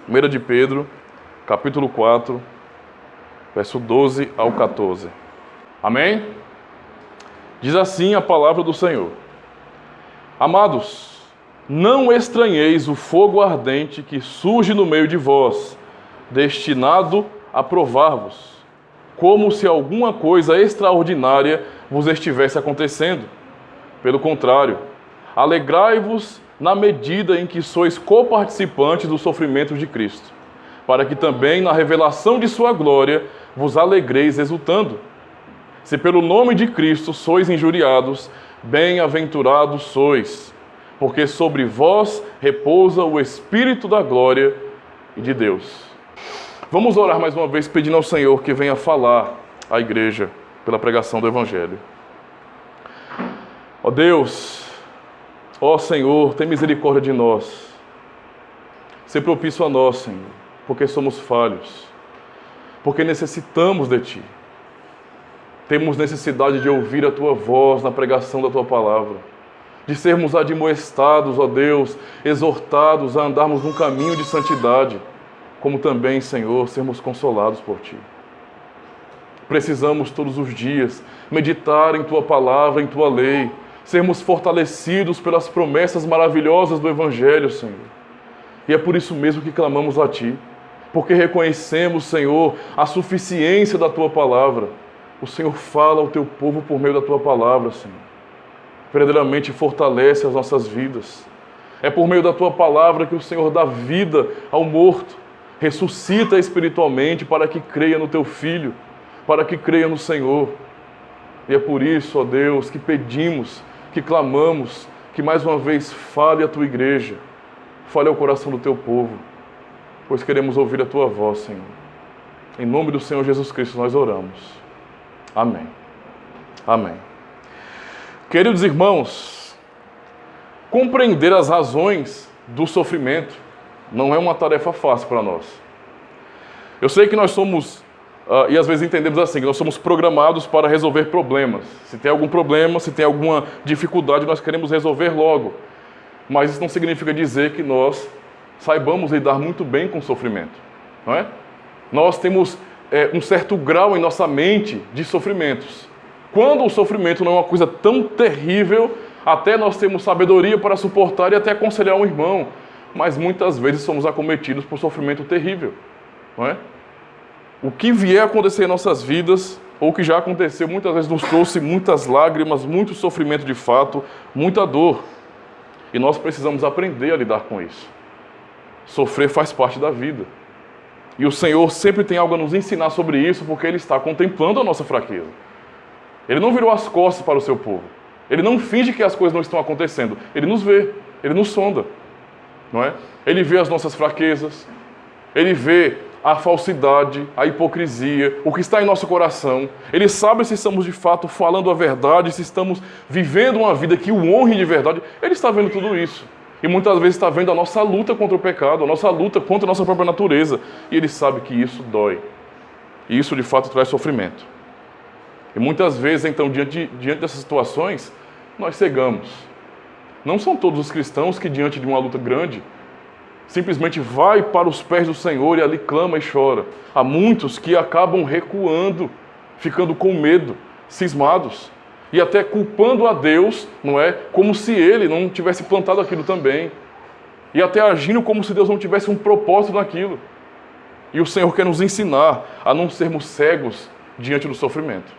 1 de Pedro, capítulo 4, verso 12 ao 14. Amém? Diz assim a palavra do Senhor. Amados, não estranheis o fogo ardente que surge no meio de vós, destinado a provar-vos, como se alguma coisa extraordinária vos estivesse acontecendo. Pelo contrário, alegrai-vos na medida em que sois coparticipantes dos sofrimentos de Cristo, para que também na revelação de sua glória vos alegreis exultando. Se pelo nome de Cristo sois injuriados, bem-aventurados sois, porque sobre vós repousa o Espírito da glória e de Deus. Vamos orar mais uma vez pedindo ao Senhor que venha falar à igreja pela pregação do Evangelho. Ó Deus, ó Senhor, tem misericórdia de nós. Sê propício a nós, Senhor, porque somos falhos, porque necessitamos de Ti. Temos necessidade de ouvir a Tua voz na pregação da Tua palavra, de sermos admoestados, ó Deus, exortados a andarmos num caminho de santidade, como também, Senhor, sermos consolados por Ti. Precisamos todos os dias meditar em Tua palavra, em Tua lei, sermos fortalecidos pelas promessas maravilhosas do Evangelho, Senhor. E é por isso mesmo que clamamos a Ti, porque reconhecemos, Senhor, a suficiência da Tua palavra. O Senhor fala ao Teu povo por meio da Tua palavra, Senhor. Verdadeiramente fortalece as nossas vidas. É por meio da Tua palavra que o Senhor dá vida ao morto, ressuscita espiritualmente para que creia no Teu Filho, para que creia no Senhor. E é por isso, ó Deus, que pedimos, que clamamos, que mais uma vez fale a Tua igreja, fale ao coração do Teu povo, pois queremos ouvir a Tua voz, Senhor. Em nome do Senhor Jesus Cristo nós oramos. Amém. Amém. Queridos irmãos, compreender as razões do sofrimento não é uma tarefa fácil para nós. Eu sei que nós somos, e às vezes entendemos assim, que nós somos programados para resolver problemas. Se tem algum problema, se tem alguma dificuldade, nós queremos resolver logo. Mas isso não significa dizer que nós saibamos lidar muito bem com o sofrimento, não é? Nós temos um certo grau em nossa mente de sofrimentos. Quando o sofrimento não é uma coisa tão terrível, até nós temos sabedoria para suportar e até aconselhar um irmão. Mas muitas vezes somos acometidos por sofrimento terrível, não é? O que vier a acontecer em nossas vidas, ou o que já aconteceu, muitas vezes nos trouxe muitas lágrimas, muito sofrimento de fato, muita dor. E nós precisamos aprender a lidar com isso. Sofrer faz parte da vida. E o Senhor sempre tem algo a nos ensinar sobre isso, porque Ele está contemplando a nossa fraqueza. Ele não virou as costas para o seu povo. Ele não finge que as coisas não estão acontecendo. Ele nos vê, Ele nos sonda. Não é? Ele vê as nossas fraquezas, Ele vê a falsidade, a hipocrisia, o que está em nosso coração. Ele sabe se estamos de fato falando a verdade, se estamos vivendo uma vida que o honre de verdade. Ele está vendo tudo isso. E muitas vezes está vendo a nossa luta contra o pecado, a nossa luta contra a nossa própria natureza. E Ele sabe que isso dói. E isso de fato traz sofrimento. E muitas vezes, então, diante dessas situações, nós cegamos. Não são todos os cristãos que, diante de uma luta grande, simplesmente vai para os pés do Senhor e ali clama e chora. Há muitos que acabam recuando, ficando com medo, cismados, e até culpando a Deus, não é? Como se Ele não tivesse plantado aquilo também. E até agindo como se Deus não tivesse um propósito naquilo. E o Senhor quer nos ensinar a não sermos cegos diante do sofrimento.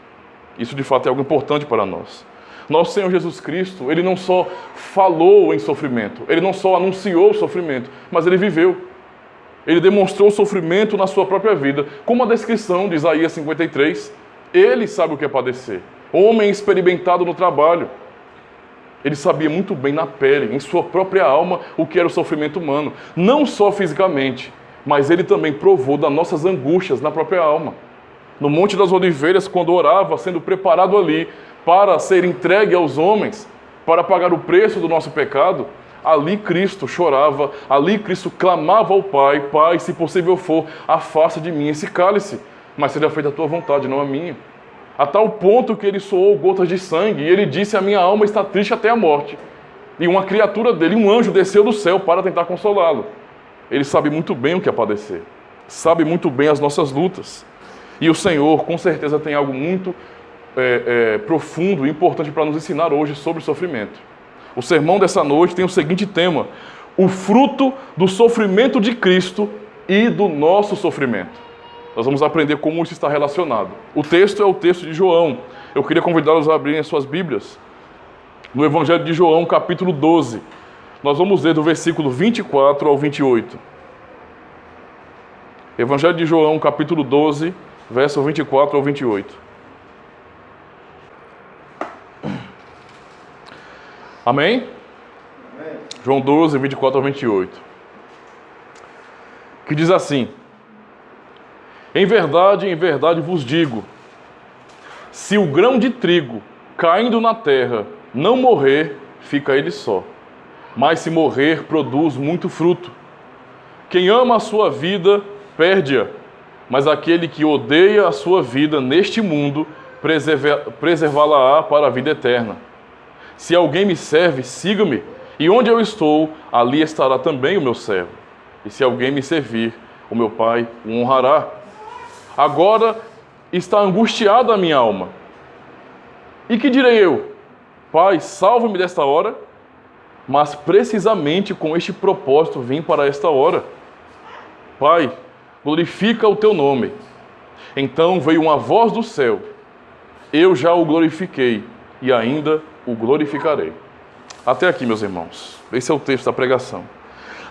Isso de fato é algo importante para nós. Nosso Senhor Jesus Cristo, Ele não só falou em sofrimento, Ele não só anunciou o sofrimento, mas Ele viveu. Ele demonstrou o sofrimento na sua própria vida, como a descrição de Isaías 53. Ele sabe o que é padecer. Homem experimentado no trabalho. Ele sabia muito bem na pele, em sua própria alma, o que era o sofrimento humano. Não só fisicamente, mas Ele também provou das nossas angústias na própria alma. No Monte das Oliveiras, quando orava, sendo preparado ali para ser entregue aos homens, para pagar o preço do nosso pecado, ali Cristo chorava, ali Cristo clamava ao Pai: Pai, se possível for, afasta de mim esse cálice, mas seja feita a tua vontade, não a minha. A tal ponto que ele soou gotas de sangue, e ele disse: a minha alma está triste até a morte. E uma criatura dele, um anjo, desceu do céu para tentar consolá-lo. Ele sabe muito bem o que é padecer. Sabe muito bem as nossas lutas. E o Senhor, com certeza, tem algo muito profundo e importante para nos ensinar hoje sobre o sofrimento. O sermão dessa noite tem o seguinte tema: o fruto do sofrimento de Cristo e do nosso sofrimento. Nós vamos aprender como isso está relacionado. O texto é o texto de João. Eu queria convidá-los a abrirem as suas Bíblias no Evangelho de João, capítulo 12. Nós vamos ler do versículo 24 ao 28. Evangelho de João, capítulo 12, verso 24 ao 28. Amém? Amém. João 12, 24 ao 28. Que diz assim: em verdade vos digo, se o grão de trigo caindo na terra não morrer, fica ele só. Mas se morrer, produz muito fruto. Quem ama a sua vida, perde-a. Mas aquele que odeia a sua vida neste mundo, preservá-la-á para a vida eterna. Se alguém me serve, siga-me, e onde eu estou, ali estará também o meu servo. E se alguém me servir, o meu Pai o honrará. Agora está angustiada a minha alma. E que direi eu? Pai, salva-me desta hora. Mas precisamente com este propósito vim para esta hora. Pai, glorifica o teu nome. Então veio uma voz do céu: eu já o glorifiquei e ainda o glorificarei. Até aqui, meus irmãos. Esse é o texto da pregação.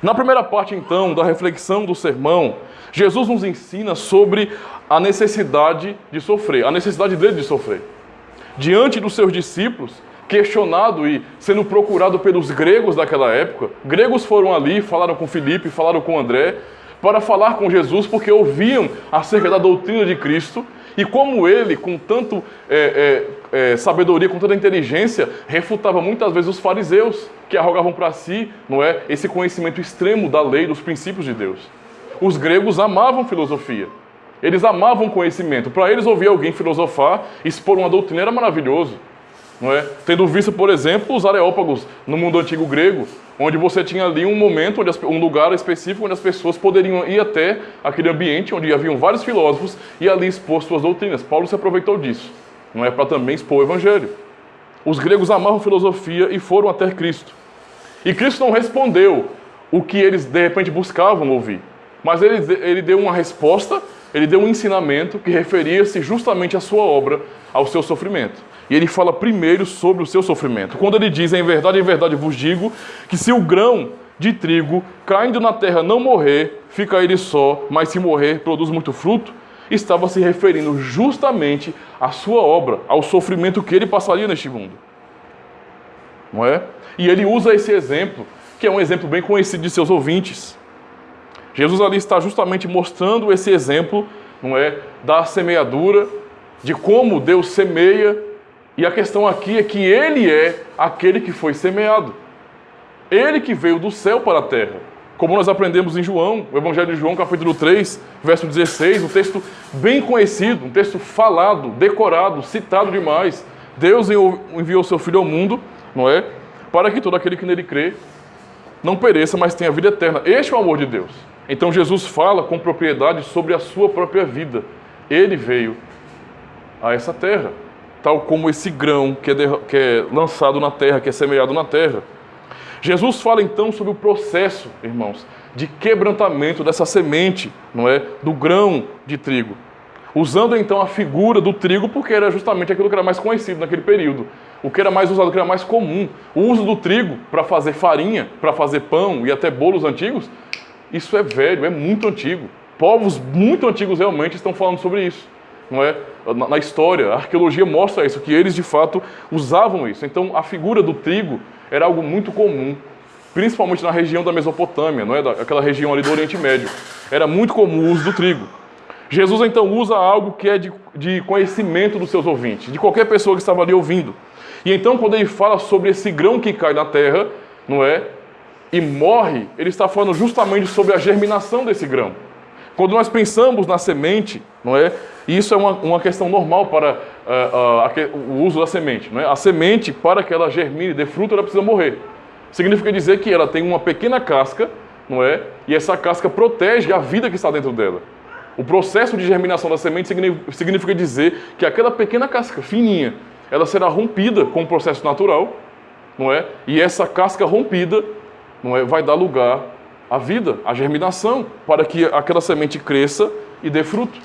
Na primeira parte, então, da reflexão do sermão, Jesus nos ensina sobre a necessidade de sofrer, a necessidade dele de sofrer. Diante dos seus discípulos, questionado e sendo procurado pelos gregos daquela época, gregos foram ali, falaram com Filipe, falaram com André, para falar com Jesus, porque ouviam acerca da doutrina de Cristo, e como ele, com tanto sabedoria, com tanta inteligência, refutava muitas vezes os fariseus, que arrogavam para si, não é, esse conhecimento extremo da lei, dos princípios de Deus. Os gregos amavam filosofia, eles amavam conhecimento. Para eles, ouvir alguém filosofar, expor uma doutrina era maravilhoso. Não é? Tendo visto, por exemplo, os areópagos no mundo antigo grego, onde você tinha ali um momento, um lugar específico onde as pessoas poderiam ir até aquele ambiente onde haviam vários filósofos e ali expor suas doutrinas. Paulo se aproveitou disso, não é, para também expor o evangelho. Os gregos amavam filosofia e foram até Cristo. E Cristo não respondeu o que eles de repente buscavam ouvir, mas ele deu uma resposta, ele deu um ensinamento que referia-se justamente à sua obra, ao seu sofrimento. E ele fala primeiro sobre o seu sofrimento. Quando ele diz, em verdade vos digo, que se o grão de trigo caindo na terra não morrer, fica ele só, mas se morrer, produz muito fruto, estava se referindo justamente à sua obra, ao sofrimento que ele passaria neste mundo. Não é? E ele usa esse exemplo, que é um exemplo bem conhecido de seus ouvintes. Jesus ali está justamente mostrando esse exemplo, não é, da semeadura, de como Deus semeia. E a questão aqui é que ele é aquele que foi semeado. Ele que veio do céu para a terra. Como nós aprendemos em João, o Evangelho de João, capítulo 3, verso 16, um texto bem conhecido, um texto falado, decorado, citado demais. Deus enviou seu Filho ao mundo, não é? Para que todo aquele que nele crê não pereça, mas tenha vida eterna. Este é o amor de Deus. Então Jesus fala com propriedade sobre a sua própria vida. Ele veio a essa terra, tal como esse grão que é lançado na terra, que é semeado na terra. Jesus fala então sobre o processo, irmãos, de quebrantamento dessa semente, não é, do grão de trigo. Usando então a figura do trigo, porque era justamente aquilo que era mais conhecido naquele período. O que era mais usado, o que era mais comum. O uso do trigo para fazer farinha, para fazer pão e até bolos antigos, isso é velho, é muito antigo. Povos muito antigos realmente estão falando sobre isso. Não é? Na história, a arqueologia mostra isso, que eles de fato usavam isso. Então a figura do trigo era algo muito comum, principalmente na região da Mesopotâmia, não é? Aquela região ali do Oriente Médio. Era muito comum o uso do trigo. Jesus então usa algo que é de conhecimento dos seus ouvintes, de qualquer pessoa que estava ali ouvindo. E então quando ele fala sobre esse grão que cai na terra, não é? E morre, ele está falando justamente sobre a germinação desse grão. Quando nós pensamos na semente, não é? Isso é uma questão normal para o uso da semente. Não é? A semente, para que ela germine e dê fruto, ela precisa morrer. Significa dizer que ela tem uma pequena casca, não é? E essa casca protege a vida que está dentro dela. O processo de germinação da semente significa dizer que aquela pequena casca fininha, ela será rompida com o processo natural, não é? E essa casca rompida, não é, vai dar lugar à vida, à germinação, para que aquela semente cresça e dê fruto.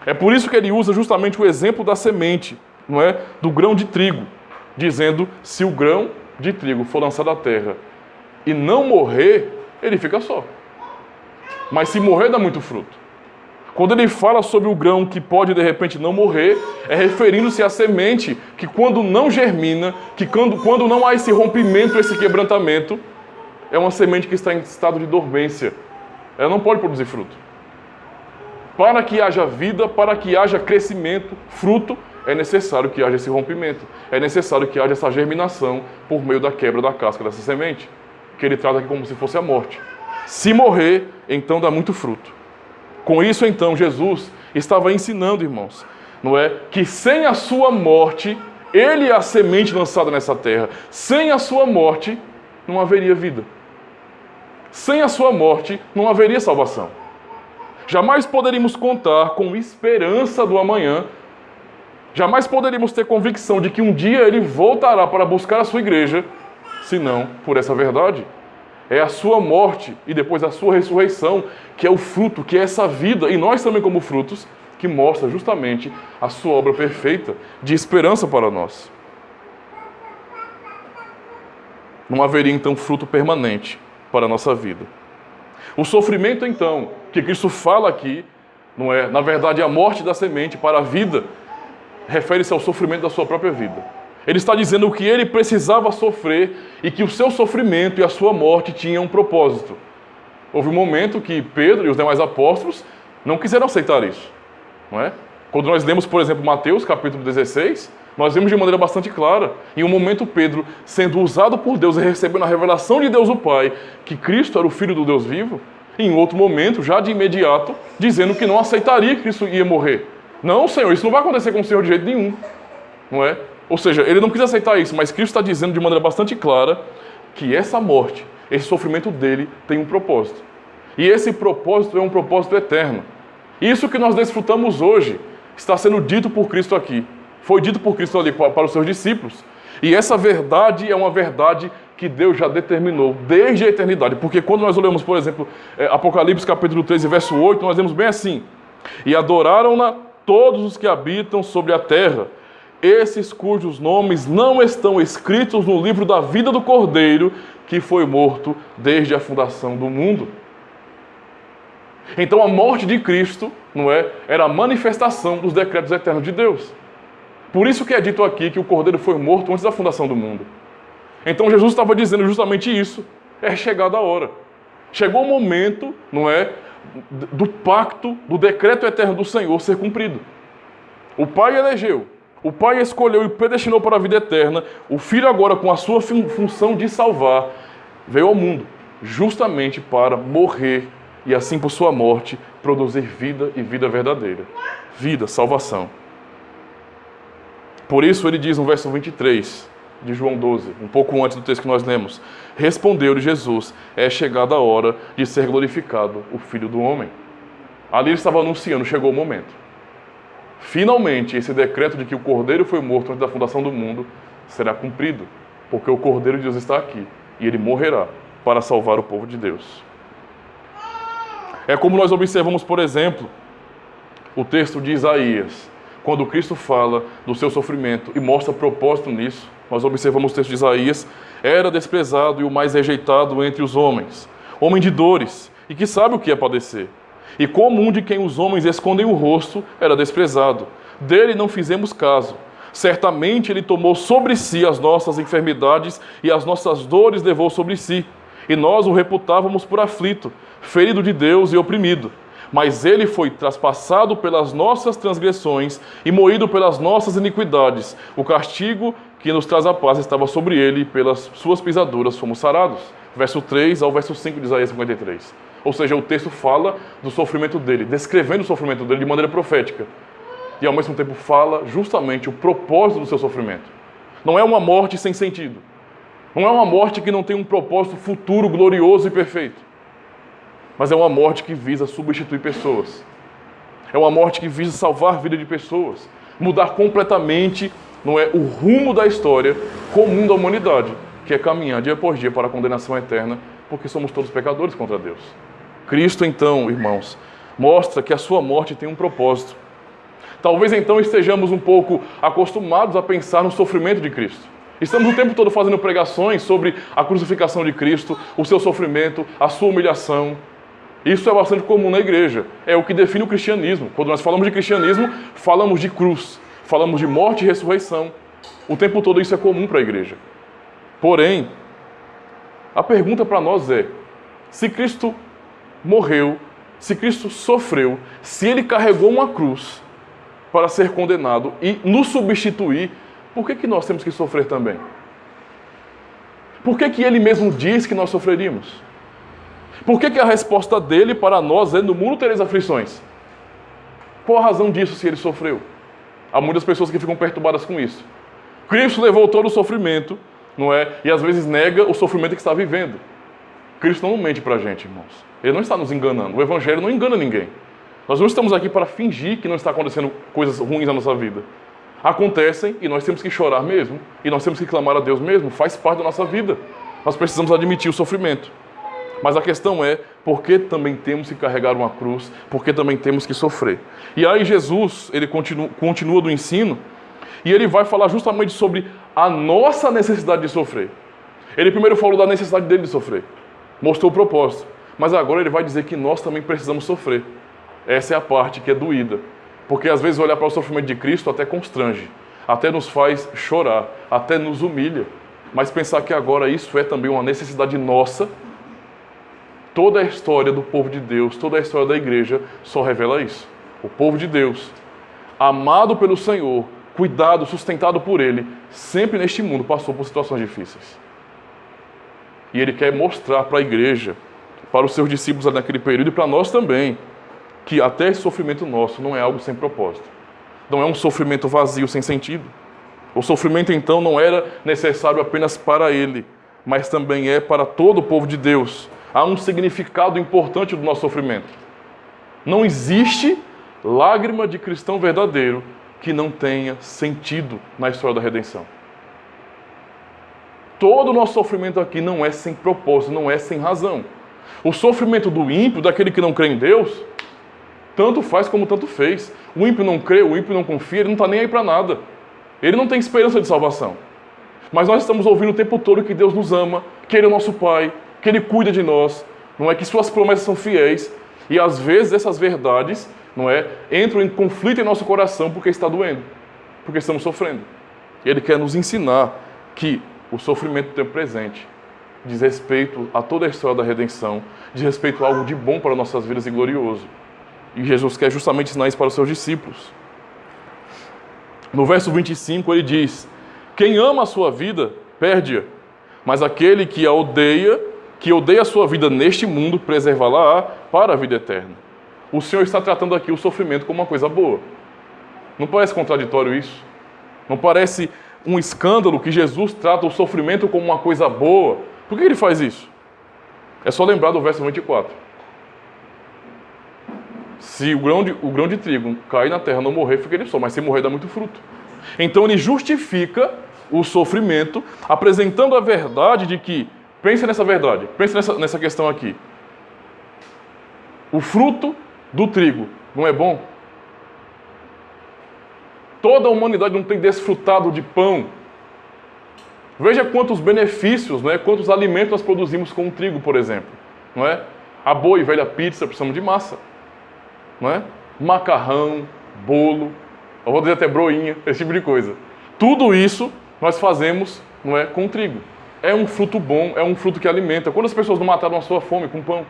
É por isso que ele usa justamente o exemplo da semente, não é, do grão de trigo, dizendo: se o grão de trigo for lançado à terra e não morrer, ele fica só. Mas se morrer, dá muito fruto. Quando ele fala sobre o grão que pode de repente não morrer, é referindo-se à semente que quando não germina, que quando não há esse rompimento, esse quebrantamento, é uma semente que está em estado de dormência. Ela não pode produzir fruto. Para que haja vida, para que haja crescimento, fruto, é necessário que haja esse rompimento. É necessário que haja essa germinação por meio da quebra da casca dessa semente, que ele trata aqui como se fosse a morte. Se morrer, então dá muito fruto. Com isso, então, Jesus estava ensinando, irmãos, não é? Que sem a sua morte, ele é a semente lançada nessa terra. Sem a sua morte, não haveria vida. Sem a sua morte, não haveria salvação. Jamais poderíamos contar com esperança do amanhã. Jamais poderíamos ter convicção de que um dia ele voltará para buscar a sua igreja, senão por essa verdade. É a sua morte e depois a sua ressurreição, que é o fruto, que é essa vida, e nós também como frutos, que mostra justamente a sua obra perfeita de esperança para nós. Não haveria então fruto permanente para a nossa vida. O sofrimento então, que Cristo fala aqui, não é, na verdade, a morte da semente para a vida, refere-se ao sofrimento da sua própria vida. Ele está dizendo que ele precisava sofrer e que o seu sofrimento e a sua morte tinham um propósito. Houve um momento que Pedro e os demais apóstolos não quiseram aceitar isso, não é? Quando nós lemos, por exemplo, Mateus, capítulo 16, nós vemos de maneira bastante clara, em um momento Pedro sendo usado por Deus e recebendo a revelação de Deus o Pai, que Cristo era o Filho do Deus vivo, e em outro momento, já de imediato, dizendo que não aceitaria que Cristo ia morrer. Não, Senhor, isso não vai acontecer com o Senhor de jeito nenhum, não é? Ou seja, ele não quis aceitar isso, mas Cristo está dizendo de maneira bastante clara que essa morte, esse sofrimento dele tem um propósito. E esse propósito é um propósito eterno. Isso que nós desfrutamos hoje está sendo dito por Cristo aqui. Foi dito por Cristo ali para os seus discípulos. E essa verdade é uma verdade que Deus já determinou desde a eternidade. Porque quando nós olhamos, por exemplo, Apocalipse capítulo 13, verso 8, nós vemos bem assim: e adoraram-na todos os que habitam sobre a terra, esses cujos nomes não estão escritos no livro da vida do Cordeiro, que foi morto desde a fundação do mundo. Então a morte de Cristo, não é, era a manifestação dos decretos eternos de Deus. Por isso que é dito aqui que o Cordeiro foi morto antes da fundação do mundo. Então Jesus estava dizendo justamente isso. É chegada a hora. Chegou o momento, não é, do pacto, do decreto eterno do Senhor ser cumprido. O Pai elegeu, o Pai escolheu e predestinou para a vida eterna. O Filho agora, com a sua função de salvar, veio ao mundo justamente para morrer e assim por sua morte produzir vida e vida verdadeira. Vida, salvação. Por isso ele diz no verso 23 de João 12, um pouco antes do texto que nós lemos: respondeu-lhe Jesus: é chegada a hora de ser glorificado o Filho do Homem. Ali ele estava anunciando, chegou o momento. Finalmente, esse decreto de que o Cordeiro foi morto antes da fundação do mundo será cumprido, porque o Cordeiro de Deus está aqui e ele morrerá para salvar o povo de Deus. É como nós observamos, por exemplo, o texto de Isaías, quando Cristo fala do seu sofrimento e mostra propósito nisso. Nós observamos o texto de Isaías: era desprezado e o mais rejeitado entre os homens, homem de dores e que sabe o que é padecer. E como um de quem os homens escondem o rosto, era desprezado. Dele não fizemos caso. Certamente ele tomou sobre si as nossas enfermidades e as nossas dores levou sobre si. E nós o reputávamos por aflito, ferido de Deus e oprimido. Mas ele foi traspassado pelas nossas transgressões e moído pelas nossas iniquidades. O castigo que nos traz a paz estava sobre ele e pelas suas pisaduras fomos sarados. Verso 3 ao verso 5 de Isaías 53. Ou seja, o texto fala do sofrimento dele, descrevendo o sofrimento dele de maneira profética. E ao mesmo tempo fala justamente o propósito do seu sofrimento. Não é uma morte sem sentido. Não é uma morte que não tem um propósito futuro, glorioso e perfeito. mas é uma morte que visa substituir pessoas. É uma morte que visa salvar a vida de pessoas, mudar completamente, não é, o rumo da história comum da humanidade, que é caminhar dia por dia para a condenação eterna, porque somos todos pecadores contra Deus. Cristo, então, irmãos, mostra que a sua morte tem um propósito. Talvez, então, estejamos um pouco acostumados a pensar no sofrimento de Cristo. Estamos o tempo todo fazendo pregações sobre a crucificação de Cristo, o seu sofrimento, a sua humilhação. Isso é bastante comum na igreja. É o que define o cristianismo. Quando nós falamos de cristianismo, falamos de cruz, falamos de morte e ressurreição. O tempo todo isso é comum para a igreja. Porém, a pergunta para nós é: se Cristo morreu, se Cristo sofreu, se Ele carregou uma cruz para ser condenado e nos substituir, por que nós temos que sofrer também? Por que Ele mesmo diz que nós sofreríamos? Por que a resposta dele para nós é: no mundo tereis aflições? Qual a razão disso se Ele sofreu? Há muitas pessoas que ficam perturbadas com isso. Cristo levou todo o sofrimento, não é? E às vezes nega o sofrimento que está vivendo. Cristo não mente para a gente, irmãos. Ele não está nos enganando. O Evangelho não engana ninguém. Nós não estamos aqui para fingir que não está acontecendo coisas ruins na nossa vida. Acontecem e nós temos que chorar mesmo. E nós temos que clamar a Deus mesmo. Faz parte da nossa vida. Nós precisamos admitir o sofrimento. Mas a questão é, por que também temos que carregar uma cruz? Por que também temos que sofrer? E aí Jesus, ele continua do ensino, e ele vai falar justamente sobre a nossa necessidade de sofrer. Ele primeiro falou da necessidade dele de sofrer. Mostrou o propósito. Mas agora ele vai dizer que nós também precisamos sofrer. Essa é a parte que é doída. Porque às vezes olhar para o sofrimento de Cristo até constrange. Até nos faz chorar. Até nos humilha. Mas pensar que agora isso é também uma necessidade nossa. Toda a história do povo de Deus, toda a história da igreja só revela isso. O povo de Deus, amado pelo Senhor, cuidado, sustentado por Ele, sempre neste mundo passou por situações difíceis. E Ele quer mostrar para a igreja, para os seus discípulos naquele período e para nós também, que até esse sofrimento nosso não é algo sem propósito. Não é um sofrimento vazio, sem sentido. O sofrimento, então, não era necessário apenas para Ele, mas também é para todo o povo de Deus. Há um significado importante do nosso sofrimento. Não existe lágrima de cristão verdadeiro que não tenha sentido na história da redenção. Todo o nosso sofrimento aqui não é sem propósito, não é sem razão. O sofrimento do ímpio, daquele que não crê em Deus, tanto faz como tanto fez. O ímpio não crê, o ímpio não confia, ele não está nem aí para nada. Ele não tem esperança de salvação. Mas nós estamos ouvindo o tempo todo que Deus nos ama, que Ele é o nosso Pai, que Ele cuida de nós, não é, que suas promessas são fiéis, e às vezes essas verdades, não é, entram em conflito em nosso coração porque está doendo, porque estamos sofrendo. E Ele quer nos ensinar que o sofrimento do tempo presente diz respeito a toda a história da redenção, diz respeito a algo de bom para nossas vidas e glorioso. E Jesus quer justamente ensinar isso para os seus discípulos. No verso 25 ele diz: quem ama a sua vida, perde-a, mas aquele que odeia a sua vida neste mundo, preservá-la-á para a vida eterna. O Senhor está tratando aqui o sofrimento como uma coisa boa. Não parece contraditório isso? Não parece um escândalo que Jesus trata o sofrimento como uma coisa boa? Por que Ele faz isso? É só lembrar do verso 24. Se o grão de trigo cair na terra e não morrer, fica ele só, mas se morrer dá muito fruto. Então Ele justifica o sofrimento, apresentando a verdade de que, pense nessa verdade, pense nessa questão aqui. O fruto do trigo não é bom? Toda a humanidade não tem desfrutado de pão. Veja quantos benefícios, não é? Quantos alimentos nós produzimos com o trigo, por exemplo. Não é? A boa e velha pizza, precisamos de massa. Não é? Macarrão, bolo, eu vou dizer até broinha, esse tipo de coisa. Tudo isso nós fazemos, não é, com trigo. É um fruto bom, é um fruto que alimenta. Quantas pessoas não mataram a sua fome com pão?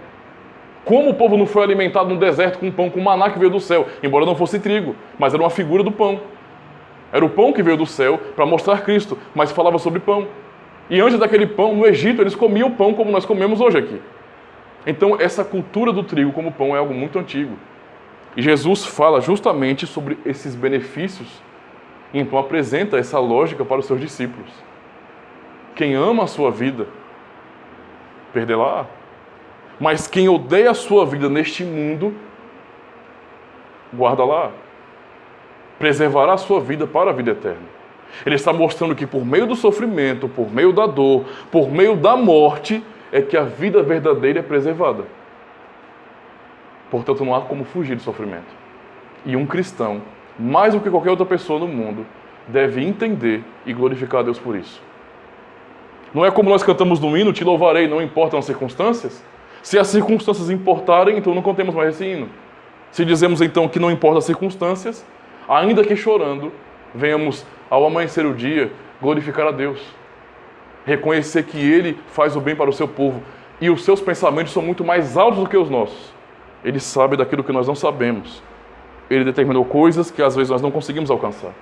Como o povo não foi alimentado no deserto com pão, com maná que veio do céu, embora não fosse trigo, mas era uma figura do pão. Era o pão que veio do céu para mostrar Cristo, mas falava sobre pão. E antes daquele pão, no Egito, eles comiam pão como nós comemos hoje aqui. Então, essa cultura do trigo como pão é algo muito antigo. E Jesus fala justamente sobre esses benefícios, e então apresenta essa lógica para os seus discípulos. Quem ama a sua vida, perdê-la. Mas quem odeia a sua vida neste mundo, guarda lá. Preservará a sua vida para a vida eterna. Ele está mostrando que por meio do sofrimento, por meio da dor, por meio da morte, é que a vida verdadeira é preservada. Portanto, não há como fugir do sofrimento. E um cristão, mais do que qualquer outra pessoa no mundo, deve entender e glorificar a Deus por isso. Não é como nós cantamos no hino, te louvarei, não importam as circunstâncias? Se as circunstâncias importarem, então não contemos mais esse hino. Se dizemos então que não importa as circunstâncias, ainda que chorando, venhamos ao amanhecer o dia glorificar a Deus. Reconhecer que Ele faz o bem para o seu povo e os seus pensamentos são muito mais altos do que os nossos. Ele sabe daquilo que nós não sabemos. Ele determinou coisas que às vezes nós não conseguimos alcançar.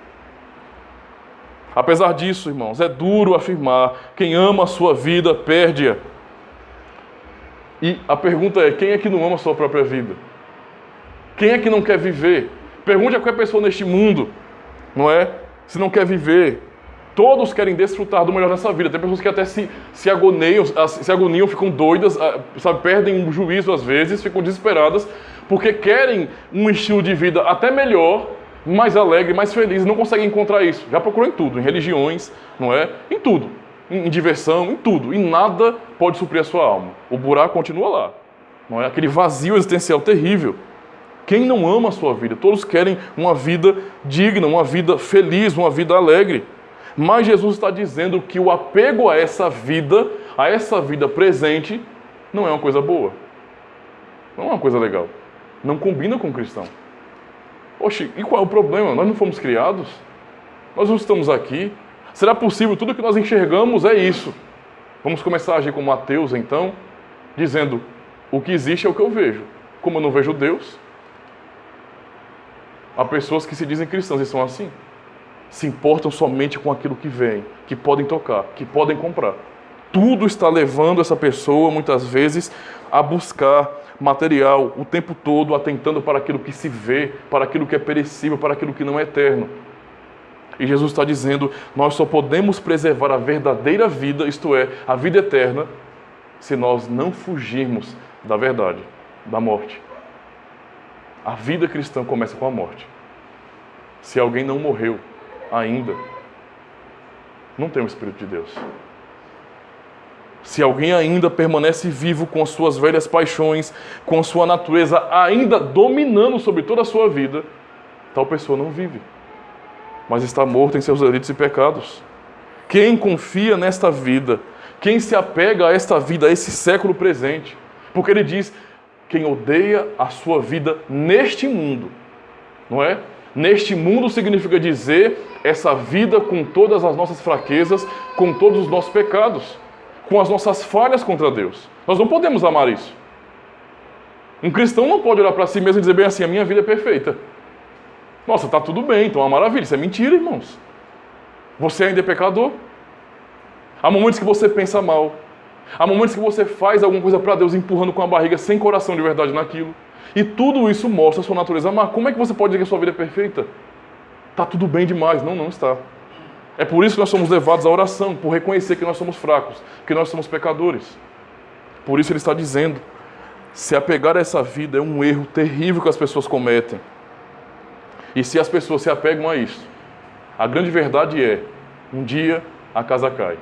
Apesar disso, irmãos, é duro afirmar: quem ama a sua vida, perde-a. E a pergunta é: quem é que não ama a sua própria vida? Quem é que não quer viver? Pergunte a qualquer pessoa neste mundo, não é? Se não quer viver. Todos querem desfrutar do melhor dessa vida. Tem pessoas que até se agoniam, ficam doidas, sabe, perdem o juízo às vezes, ficam desesperadas, porque querem um estilo de vida até melhor, mais alegre, mais feliz, e não conseguem encontrar isso. Já procurou em tudo, em religiões, não é? Em tudo. Em diversão, em tudo. E nada pode suprir a sua alma. O buraco continua lá. Não é? Aquele vazio existencial terrível. Quem não ama a sua vida? Todos querem uma vida digna, uma vida feliz, uma vida alegre. Mas Jesus está dizendo que o apego a essa vida presente, não é uma coisa boa. Não é uma coisa legal. Não combina com o cristão. Oxe, e qual é o problema? Nós não fomos criados? Nós não estamos aqui? Será possível? Tudo que nós enxergamos é isso. Vamos começar a agir como ateus, então, dizendo: o que existe é o que eu vejo. Como eu não vejo Deus, há pessoas que se dizem cristãs e são assim. Se importam somente com aquilo que vem, que podem tocar, que podem comprar. Tudo está levando essa pessoa, muitas vezes, a buscar material o tempo todo, atentando para aquilo que se vê, para aquilo que é perecível, para aquilo que não é eterno. E Jesus está dizendo: nós só podemos preservar a verdadeira vida, isto é, a vida eterna, se nós não fugirmos da verdade, da morte. A vida cristã começa com a morte. Se alguém não morreu ainda, não tem o Espírito de Deus. Se alguém ainda permanece vivo com as suas velhas paixões, com a sua natureza ainda dominando sobre toda a sua vida, tal pessoa não vive, mas está morta em seus delitos e pecados. Quem confia nesta vida, quem se apega a esta vida, a esse século presente, porque ele diz: quem odeia a sua vida neste mundo, não é? Neste mundo significa dizer essa vida com todas as nossas fraquezas, com todos os nossos pecados, com as nossas falhas contra Deus. Nós não podemos amar isso. Um cristão não pode olhar para si mesmo e dizer bem assim: a minha vida é perfeita. Nossa, está tudo bem, então é uma maravilha. Isso é mentira, irmãos. Você ainda é pecador. Há momentos que você pensa mal. Há momentos que você faz alguma coisa para Deus empurrando com a barriga, sem coração de verdade naquilo. E tudo isso mostra a sua natureza má. Como é que você pode dizer que a sua vida é perfeita? Está tudo bem demais. Não, não está. É por isso que nós somos levados à oração, por reconhecer que nós somos fracos, que nós somos pecadores. Por isso ele está dizendo: se apegar a essa vida é um erro terrível que as pessoas cometem. E se as pessoas se apegam a isso, a grande verdade é: um dia a casa cai.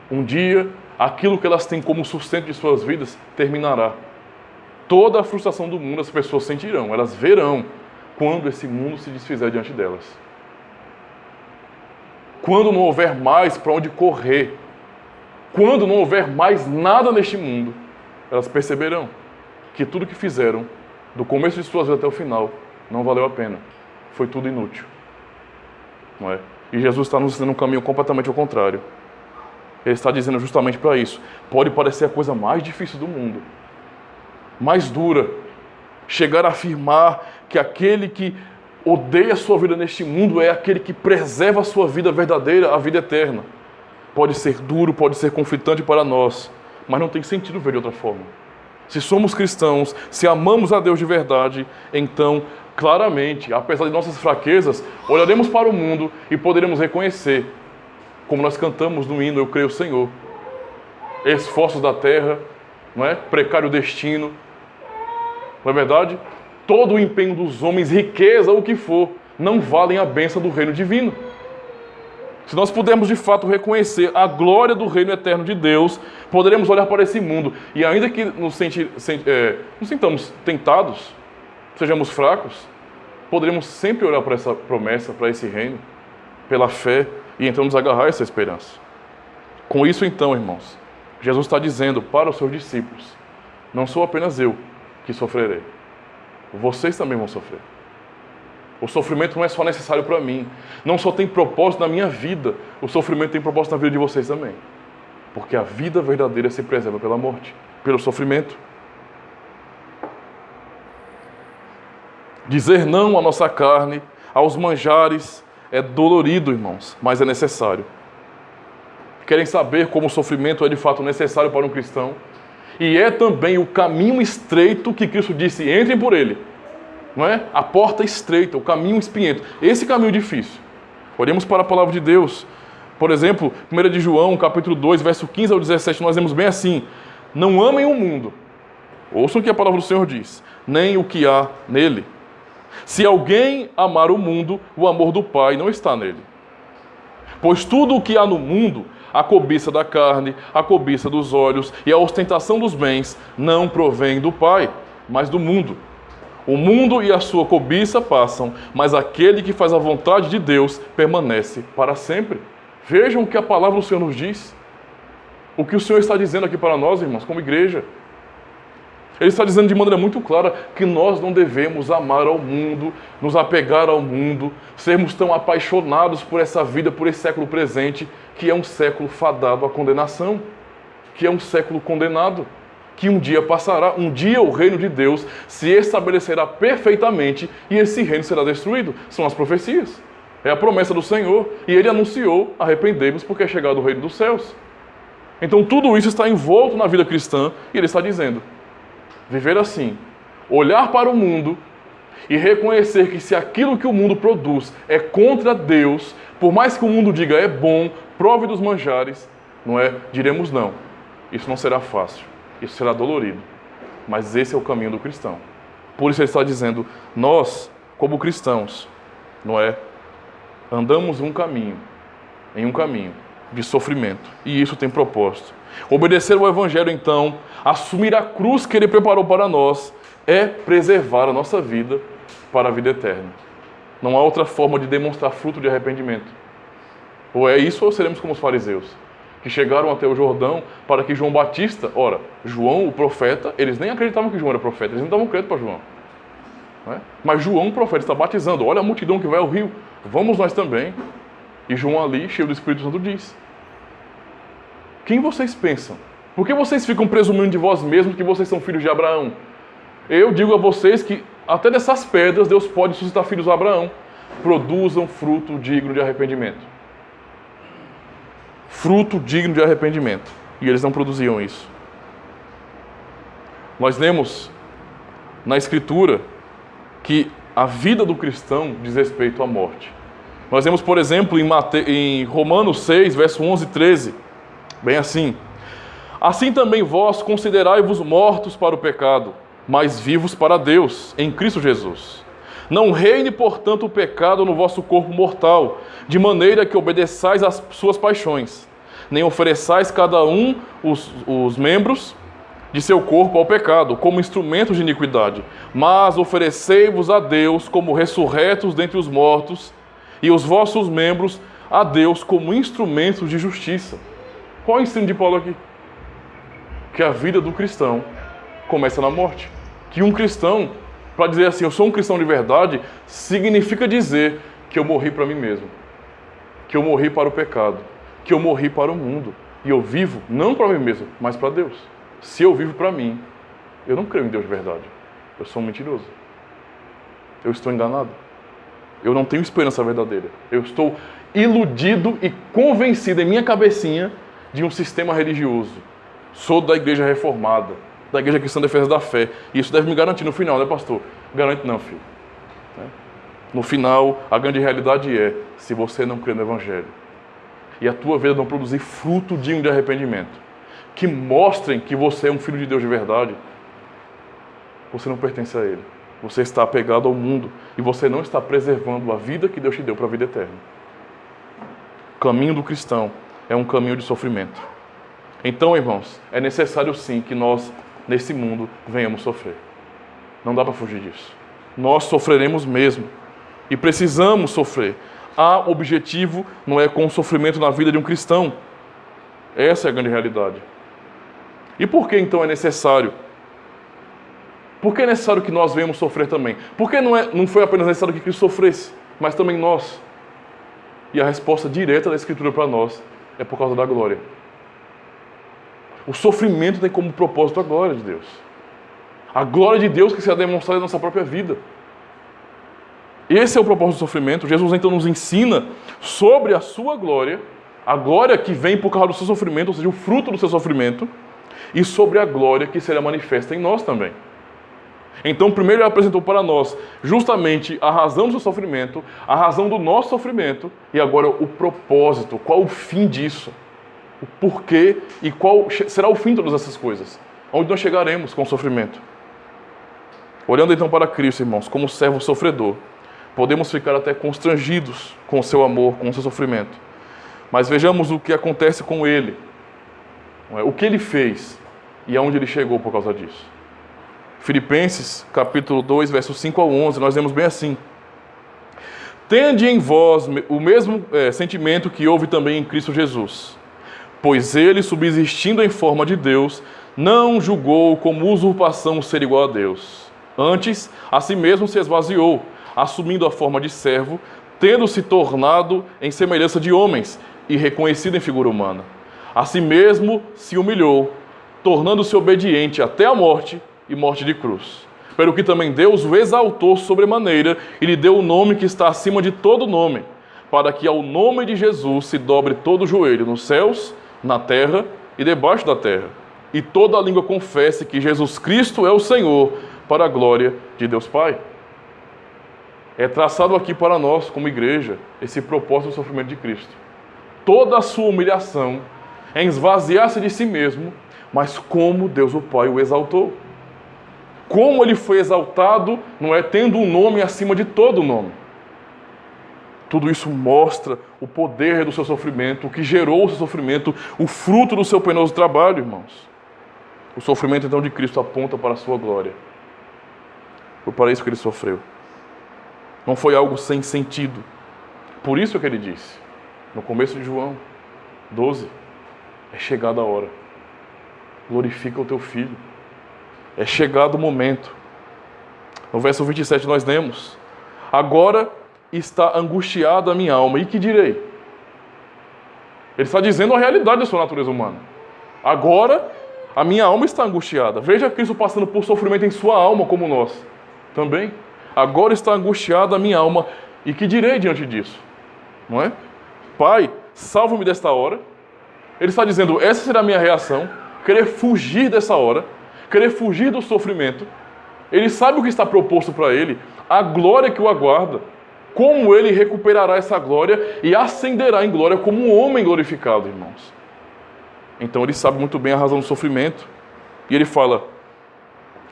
Um dia, aquilo que elas têm como sustento de suas vidas terminará. Toda a frustração do mundo as pessoas sentirão, elas verão quando esse mundo se desfizer diante delas. Quando não houver mais para onde correr, quando não houver mais nada neste mundo, elas perceberão que tudo que fizeram, do começo de suas vidas até o final, não valeu a pena. Foi tudo inútil. Não é? E Jesus está nos ensinando um caminho completamente ao contrário. Ele está dizendo justamente para isso. Pode parecer a coisa mais difícil do mundo, mais dura, chegar a afirmar que aquele que odeia a sua vida neste mundo é aquele que preserva a sua vida verdadeira, a vida eterna. Pode ser duro, pode ser conflitante para nós, mas não tem sentido ver de outra forma. Se somos cristãos, se amamos a Deus de verdade, então, claramente, apesar de nossas fraquezas, olharemos para o mundo e poderemos reconhecer, como nós cantamos no hino Eu Creio, Senhor: esforços da terra não é? Precário destino. Não é verdade? Todo o empenho dos homens, riqueza, o que for, não valem a bênção do reino divino. Se nós pudermos de fato reconhecer a glória do reino eterno de Deus, poderemos olhar para esse mundo e ainda que nos sintamos tentados, sejamos fracos, poderemos sempre olhar para essa promessa, para esse reino, pela fé e então nos agarrar a essa esperança. Com isso então, irmãos, Jesus está dizendo para os seus discípulos, não sou apenas eu que sofrerei, vocês também vão sofrer. O sofrimento não é só necessário para mim, não só tem propósito na minha vida, o sofrimento tem propósito na vida de vocês também. Porque a vida verdadeira se preserva pela morte, pelo sofrimento. Dizer não à nossa carne, aos manjares, é dolorido, irmãos, mas é necessário. Querem saber como o sofrimento é de fato necessário para um cristão? E é também o caminho estreito que Cristo disse, entrem por ele. Não é? A porta estreita, o caminho espinhento. Esse caminho difícil. Olhemos para a palavra de Deus. Por exemplo, 1 de João, capítulo 2, verso 15 ao 17, nós vemos bem assim. Não amem o mundo. Ouçam o que a palavra do Senhor diz. Nem o que há nele. Se alguém amar o mundo, o amor do Pai não está nele. Pois tudo o que há no mundo, a cobiça da carne, a cobiça dos olhos e a ostentação dos bens, não provém do Pai, mas do mundo. O mundo e a sua cobiça passam, mas aquele que faz a vontade de Deus permanece para sempre. Vejam o que a palavra do Senhor nos diz. O que o Senhor está dizendo aqui para nós, irmãos, como igreja. Ele está dizendo de maneira muito clara que nós não devemos amar ao mundo, nos apegar ao mundo, sermos tão apaixonados por essa vida, por esse século presente, que é um século fadado à condenação, que é um século condenado, que um dia passará, um dia o reino de Deus se estabelecerá perfeitamente e esse reino será destruído. São as profecias. É a promessa do Senhor. E ele anunciou, arrependei-vos porque é chegado o reino dos céus. Então tudo isso está envolto na vida cristã e ele está dizendo, viver assim, olhar para o mundo e reconhecer que se aquilo que o mundo produz é contra Deus, por mais que o mundo diga é bom, prove dos manjares, não é? Diremos não. Isso não será fácil. Isso será dolorido, mas esse é o caminho do cristão. Por isso ele está dizendo, nós, como cristãos, não é? Andamos em um caminho de sofrimento, e isso tem propósito. Obedecer ao Evangelho, então, assumir a cruz que ele preparou para nós, é preservar a nossa vida para a vida eterna. Não há outra forma de demonstrar fruto de arrependimento. Ou é isso ou seremos como os fariseus, que chegaram até o Jordão para que João Batista, ora, João, o profeta, eles nem acreditavam que João era profeta, eles não davam crédito para João. Não é? Mas João, o profeta, está batizando, olha a multidão que vai ao rio, vamos nós também. E João ali, cheio do Espírito Santo, diz, quem vocês pensam? Por que vocês ficam presumindo de vós mesmos que vocês são filhos de Abraão? Eu digo a vocês que até dessas pedras Deus pode suscitar filhos de Abraão. Produzam fruto digno de arrependimento. Fruto digno de arrependimento. E eles não produziam isso. Nós lemos na Escritura que a vida do cristão diz respeito à morte. Nós vemos, por exemplo, em Romanos 6, verso 11 e 13, bem assim. Assim também vós considerai-vos mortos para o pecado, mas vivos para Deus, em Cristo Jesus. Não reine, portanto, o pecado no vosso corpo mortal, de maneira que obedeçais às suas paixões, nem ofereçais cada um os membros de seu corpo ao pecado, como instrumentos de iniquidade, mas oferecei-vos a Deus como ressurretos dentre os mortos, e os vossos membros a Deus como instrumentos de justiça. Qual é o ensino de Paulo aqui? Que a vida do cristão começa na morte. Que um cristão, para dizer assim, eu sou um cristão de verdade, significa dizer que eu morri para mim mesmo. Que eu morri para o pecado. Que eu morri para o mundo. E eu vivo não para mim mesmo, mas para Deus. Se eu vivo para mim, eu não creio em Deus de verdade. Eu sou um mentiroso. Eu estou enganado. Eu não tenho esperança verdadeira. Eu estou iludido e convencido em minha cabecinha de um sistema religioso. Sou da igreja reformada, da igreja cristã de defesa da fé. E isso deve me garantir no final, né, pastor? Garante não, filho. No final, a grande realidade é, se você não crê no Evangelho, e a tua vida não produzir fruto digno de arrependimento, que mostrem que você é um filho de Deus de verdade, você não pertence a Ele. Você está apegado ao mundo e você não está preservando a vida que Deus te deu para a vida eterna. O caminho do cristão é um caminho de sofrimento. Então, irmãos, é necessário sim que nós, nesse mundo, venhamos sofrer. Não dá para fugir disso. Nós sofreremos mesmo e precisamos sofrer. O objetivo não é com o sofrimento na vida de um cristão. Essa é a grande realidade. E por que então é necessário? Por que é necessário que nós venhamos sofrer também? Porque não foi apenas necessário que Cristo sofresse, mas também nós. E a resposta direta da Escritura para nós é por causa da glória. O sofrimento tem como propósito a glória de Deus. A glória de Deus que será demonstrada na nossa própria vida. Esse é o propósito do sofrimento. Jesus então nos ensina sobre a sua glória, a glória que vem por causa do seu sofrimento, ou seja, o fruto do seu sofrimento, e sobre a glória que será manifesta em nós também. Então, primeiro ele apresentou para nós justamente a razão do seu sofrimento, a razão do nosso sofrimento, e agora o propósito, qual o fim disso, o porquê e qual será o fim de todas essas coisas, onde nós chegaremos com o sofrimento. Olhando então para Cristo, irmãos, como servo sofredor, podemos ficar até constrangidos com o seu amor, com o seu sofrimento. Mas vejamos o que acontece com ele, o que ele fez e aonde ele chegou por causa disso. Filipenses, capítulo 2, versos 5 ao 11, nós lemos bem assim. Tende em vós o mesmo sentimento que houve também em Cristo Jesus, pois ele, subsistindo em forma de Deus, não julgou como usurpação ser igual a Deus. Antes, a si mesmo se esvaziou, assumindo a forma de servo, tendo se tornado em semelhança de homens e reconhecido em figura humana. A si mesmo se humilhou, tornando-se obediente até a morte e morte de cruz. Pelo que também Deus o exaltou sobremaneira e lhe deu o nome que está acima de todo nome, para que ao nome de Jesus se dobre todo o joelho nos céus, na terra e debaixo da terra, e toda a língua confesse que Jesus Cristo é o Senhor, para a glória de Deus Pai. É traçado aqui para nós, como igreja, esse propósito do sofrimento de Cristo. Toda a sua humilhação é esvaziar-se de si mesmo, mas como Deus o Pai o exaltou. Como ele foi exaltado, não é tendo um nome acima de todo nome. Tudo isso mostra o poder do seu sofrimento, o que gerou o seu sofrimento, o fruto do seu penoso trabalho, irmãos. O sofrimento então de Cristo aponta para a sua glória. Foi para isso que ele sofreu. Não foi algo sem sentido. Por isso que ele disse, no começo de João 12, é chegada a hora. Glorifica o teu filho. É chegado o momento. No verso 27 nós lemos: agora está angustiada a minha alma, e que direi? Ele está dizendo a realidade da sua natureza humana. Agora a minha alma está angustiada. Veja Cristo passando por sofrimento em sua alma como nós também. Agora está angustiada a minha alma, e que direi diante disso? Não é? Pai, salva-me desta hora. Ele está dizendo, essa será a minha reação, querer fugir dessa hora, querer fugir do sofrimento. Ele sabe o que está proposto para ele, a glória que o aguarda, como ele recuperará essa glória e ascenderá em glória como um homem glorificado, irmãos. Então ele sabe muito bem a razão do sofrimento. E ele fala,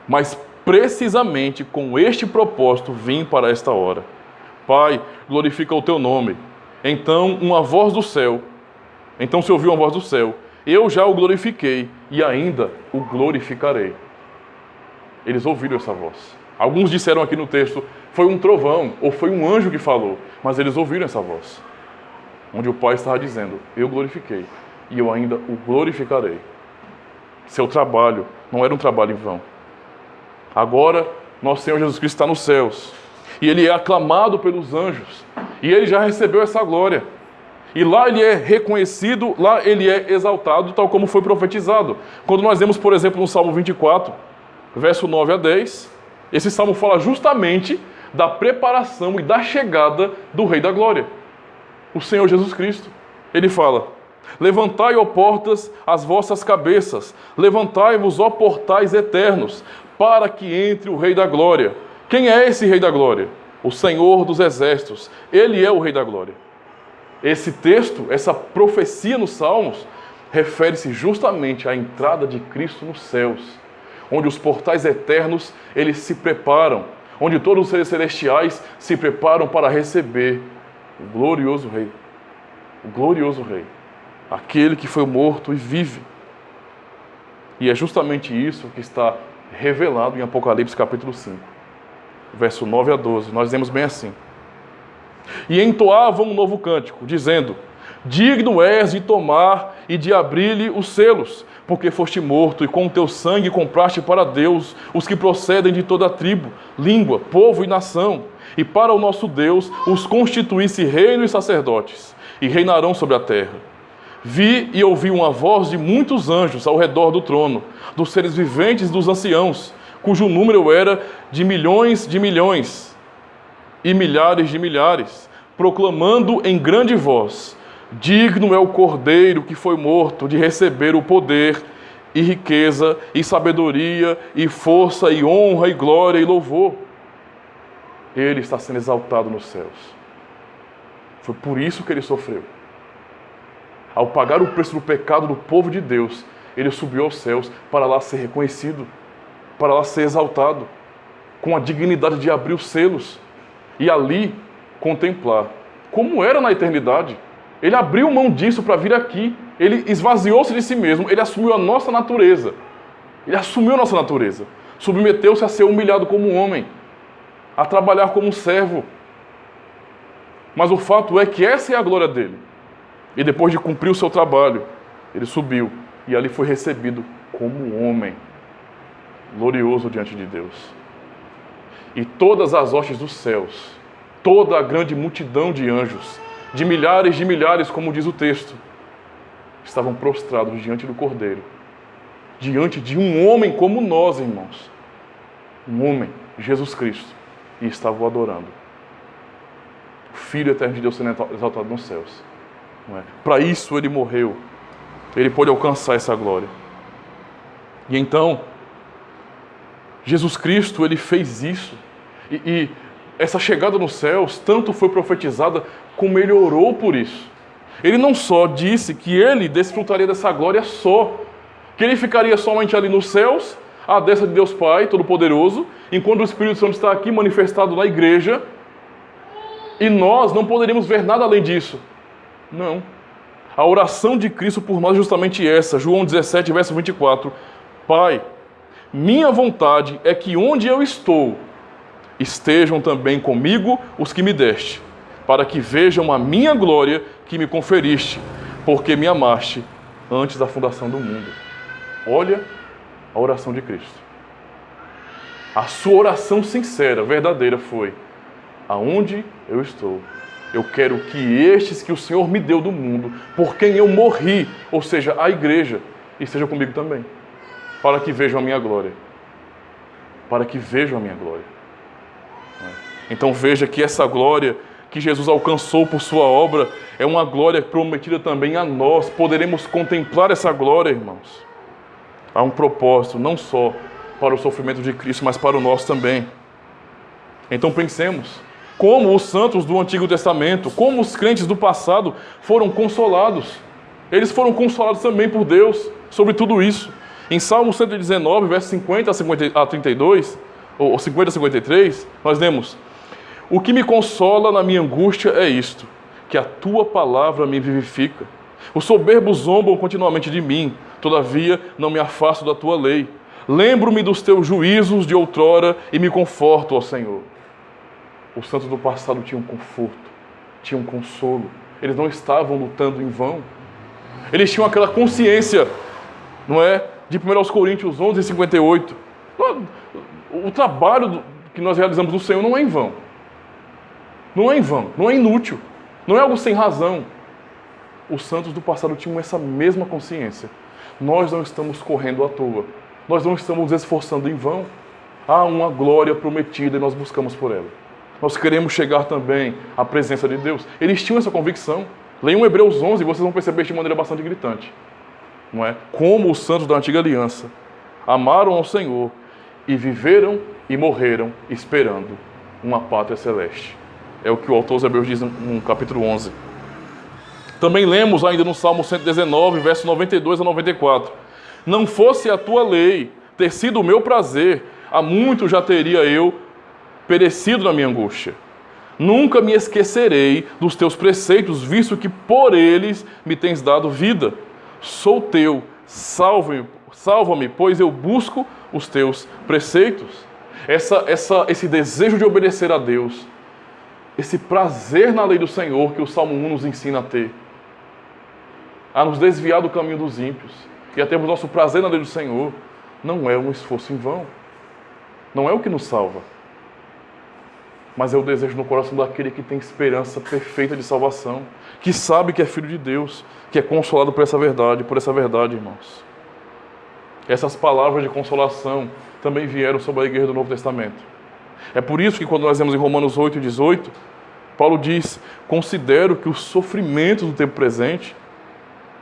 mas precisamente com este propósito vim para esta hora. Pai, glorifica o teu nome. Então se ouviu uma voz do céu, eu já o glorifiquei e ainda o glorificarei. Eles ouviram essa voz. Alguns disseram aqui no texto, foi um trovão ou foi um anjo que falou, mas eles ouviram essa voz. Onde o Pai estava dizendo, eu glorifiquei e eu ainda o glorificarei. Seu trabalho não era um trabalho em vão. Agora, nosso Senhor Jesus Cristo está nos céus. E Ele é aclamado pelos anjos. E Ele já recebeu essa glória. E lá Ele é reconhecido, lá Ele é exaltado, tal como foi profetizado. Quando nós vemos, por exemplo, no Salmo 24, verso 9 a 10, esse salmo fala justamente da preparação e da chegada do Rei da Glória, o Senhor Jesus Cristo. Ele fala, levantai, ó portas, as vossas cabeças, levantai-vos, ó portais eternos, para que entre o Rei da Glória. Quem é esse Rei da Glória? O Senhor dos Exércitos. Ele é o Rei da Glória. Esse texto, essa profecia nos Salmos, refere-se justamente à entrada de Cristo nos céus, onde os portais eternos eles se preparam, onde todos os seres celestiais se preparam para receber o glorioso Rei, aquele que foi morto e vive. E é justamente isso que está revelado em Apocalipse capítulo 5, verso 9 a 12. Nós lemos bem assim: E entoavam um novo cântico, dizendo: Digno és de tomar e de abrir-lhe os selos, porque foste morto e com o teu sangue compraste para Deus os que procedem de toda a tribo, língua, povo e nação, e para o nosso Deus os constituísse reino e sacerdotes, e reinarão sobre a terra. Vi e ouvi uma voz de muitos anjos ao redor do trono, dos seres viventes e dos anciãos, cujo número era de milhões e milhares de milhares, proclamando em grande voz: Digno é o Cordeiro que foi morto de receber o poder e riqueza e sabedoria e força e honra e glória e louvor. Ele está sendo exaltado nos céus. Foi por isso que ele sofreu. Ao pagar o preço do pecado do povo de Deus, ele subiu aos céus para lá ser reconhecido, para lá ser exaltado, com a dignidade de abrir os selos e ali contemplar como era na eternidade. Ele abriu mão disso para vir aqui, ele esvaziou-se de si mesmo, ele assumiu a nossa natureza. Ele assumiu a nossa natureza, submeteu-se a ser humilhado como um homem, a trabalhar como um servo. Mas o fato é que essa é a glória dele. E depois de cumprir o seu trabalho, ele subiu e ali foi recebido como um homem, glorioso diante de Deus. E todas as hostes dos céus, toda a grande multidão de anjos, de milhares, como diz o texto, estavam prostrados diante do Cordeiro, diante de um homem como nós, irmãos. Um homem, Jesus Cristo, e estavam o adorando. O Filho eterno de Deus sendo exaltado nos céus. Para isso ele morreu. Ele pôde alcançar essa glória. E então, Jesus Cristo, ele fez isso. E essa chegada nos céus, tanto foi profetizada, como ele orou por isso. Ele não só disse que ele desfrutaria dessa glória só, que ele ficaria somente ali nos céus, à destra de Deus Pai Todo-Poderoso, enquanto o Espírito Santo está aqui manifestado na igreja, e nós não poderíamos ver nada além disso. Não. A oração de Cristo por nós é justamente essa. João 17, verso 24. Pai, minha vontade é que onde eu estou, estejam também comigo os que me deste, para que vejam a minha glória que me conferiste, porque me amaste antes da fundação do mundo. Olha a oração de Cristo. A sua oração sincera, verdadeira foi: aonde eu estou, eu quero que estes que o Senhor me deu do mundo, por quem eu morri, ou seja, a igreja, esteja comigo também, para que vejam a minha glória. Para que vejam a minha glória. Então veja que essa glória que Jesus alcançou por sua obra é uma glória prometida também a nós. Poderemos contemplar essa glória, irmãos. Há um propósito, não só para o sofrimento de Cristo, mas para o nosso também. Então pensemos como os santos do Antigo Testamento, como os crentes do passado foram consolados. Eles foram consolados também por Deus sobre tudo isso. Em Salmo 119, versos 50 a 32, ou 50 a 53, nós lemos: O que me consola na minha angústia é isto, que a tua palavra me vivifica. Os soberbos zombam continuamente de mim, todavia não me afasto da tua lei. Lembro-me dos teus juízos de outrora e me conforto, ó Senhor. Os santos do passado tinham conforto, tinham consolo. Eles não estavam lutando em vão. Eles tinham aquela consciência, não é? De 1 Coríntios 11, 58. O trabalho que nós realizamos no Senhor não é em vão. Não é em vão, não é inútil. Não é algo sem razão. Os santos do passado tinham essa mesma consciência. Nós não estamos correndo à toa. Nós não estamos nos esforçando em vão. Há uma glória prometida e nós buscamos por ela. Nós queremos chegar também à presença de Deus. Eles tinham essa convicção. Leiam Hebreus 11 e vocês vão perceber isso de maneira bastante gritante. Não é? Como os santos da antiga aliança amaram ao Senhor e viveram e morreram esperando uma pátria celeste. É o que o autor aos Hebreus diz no capítulo 11. Também lemos ainda no Salmo 119, verso 92 a 94. Não fosse a tua lei ter sido o meu prazer, há muito já teria eu perecido na minha angústia. Nunca me esquecerei dos teus preceitos, visto que por eles me tens dado vida. Sou teu, salva-me, pois eu busco os teus preceitos. Esse desejo de obedecer a Deus, esse prazer na lei do Senhor que o Salmo 1 nos ensina a ter, a nos desviar do caminho dos ímpios e a termos nosso prazer na lei do Senhor, não é um esforço em vão. Não é o que nos salva, mas é o desejo no coração daquele que tem esperança perfeita de salvação, que sabe que é filho de Deus, que é consolado por essa verdade, irmãos. Essas palavras de consolação também vieram sobre a igreja do Novo Testamento. É por isso que quando nós vemos em Romanos 8:18, Paulo diz: considero que os sofrimentos do tempo presente,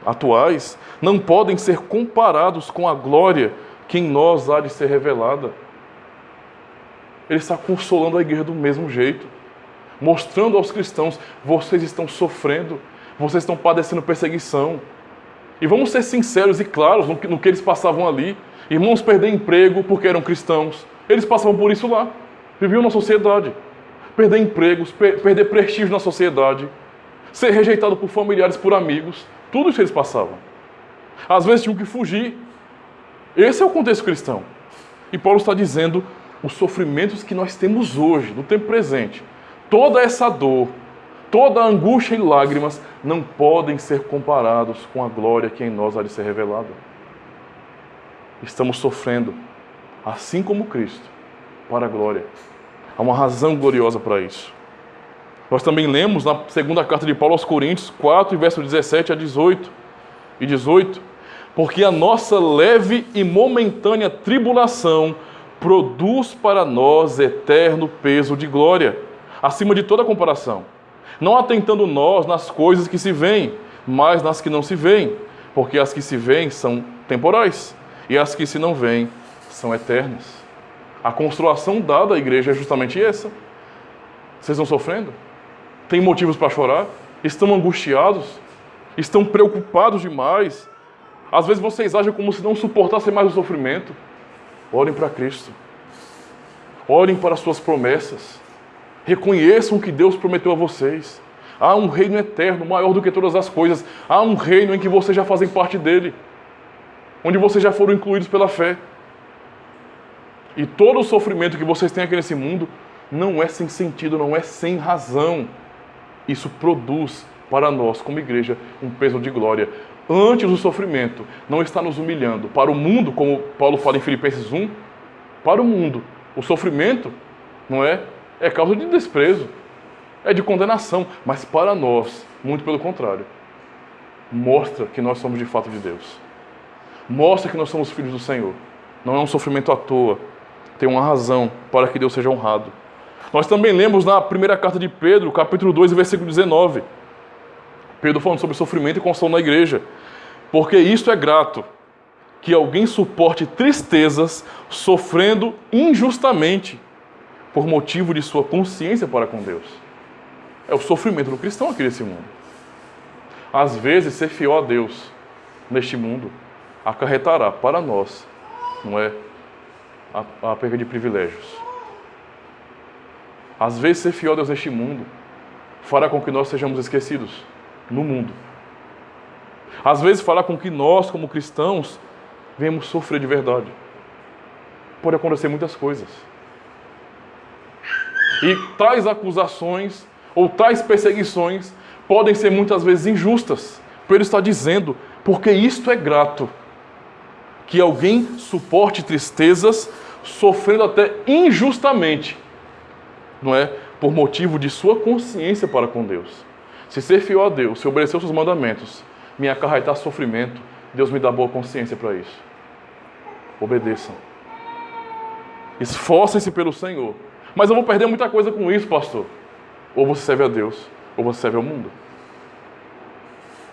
atuais, não podem ser comparados com a glória que em nós há de ser revelada. Ele está consolando a igreja do mesmo jeito, mostrando aos cristãos: vocês estão sofrendo, vocês estão padecendo perseguição. E vamos ser sinceros e claros no que eles passavam ali. Irmãos perder emprego porque eram cristãos, eles passavam por isso lá, viviam na sociedade. Perder empregos, perder prestígio na sociedade, ser rejeitado por familiares, por amigos, tudo isso eles passavam. Às vezes tinham que fugir. Esse é o contexto cristão. E Paulo está dizendo: os sofrimentos que nós temos hoje, no tempo presente, toda essa dor, toda a angústia e lágrimas, não podem ser comparados com a glória que em nós há de ser revelada. Estamos sofrendo, assim como Cristo, para a glória. Há uma razão gloriosa para isso. Nós também lemos na segunda carta de Paulo aos Coríntios 4, versos 17 a 18. E 18, porque a nossa leve e momentânea tribulação produz para nós eterno peso de glória, acima de toda comparação. Não atentando nós nas coisas que se veem, mas nas que não se veem, porque as que se veem são temporais, e as que se não veem são eternas. A consolação dada à igreja é justamente essa. Vocês estão sofrendo? Têm motivos para chorar? Estão angustiados? Estão preocupados demais? Às vezes vocês agem como se não suportassem mais o sofrimento. Olhem para Cristo. Olhem para as suas promessas. Reconheçam o que Deus prometeu a vocês. Há um reino eterno, maior do que todas as coisas. Há um reino em que vocês já fazem parte dele, onde vocês já foram incluídos pela fé. E todo o sofrimento que vocês têm aqui nesse mundo não é sem sentido, não é sem razão. Isso produz para nós, como igreja, um peso de glória. Antes do sofrimento, não está nos humilhando. Para o mundo, como Paulo fala em Filipenses 1, para o mundo, o sofrimento não é causa de desprezo, é de condenação. Mas para nós, muito pelo contrário, mostra que nós somos de fato de Deus. Mostra que nós somos filhos do Senhor. Não é um sofrimento à toa. Tem uma razão para que Deus seja honrado. Nós também lemos na primeira carta de Pedro, capítulo 2, versículo 19. Pedro falando sobre sofrimento e consolo na igreja. Porque isto é grato, que alguém suporte tristezas, sofrendo injustamente, por motivo de sua consciência para com Deus. É o sofrimento do cristão aqui nesse mundo. Às vezes, ser fiel a Deus neste mundo acarretará para nós, não é, a perda de privilégios. Às vezes, ser fiel a Deus neste mundo fará com que nós sejamos esquecidos no mundo. Às vezes, fará com que nós, como cristãos, venhamos sofrer de verdade. Pode acontecer muitas coisas. E tais acusações ou tais perseguições podem ser muitas vezes injustas. Pedro está dizendo: porque isto é grato, que alguém suporte tristezas, sofrendo até injustamente, não é? Por motivo de sua consciência para com Deus. Se ser fiel a Deus, se obedecer os seus mandamentos, me acarretar sofrimento, Deus me dá boa consciência para isso. Obedeçam. Esforcem-se pelo Senhor. Mas eu vou perder muita coisa com isso, pastor. Ou você serve a Deus, ou você serve ao mundo.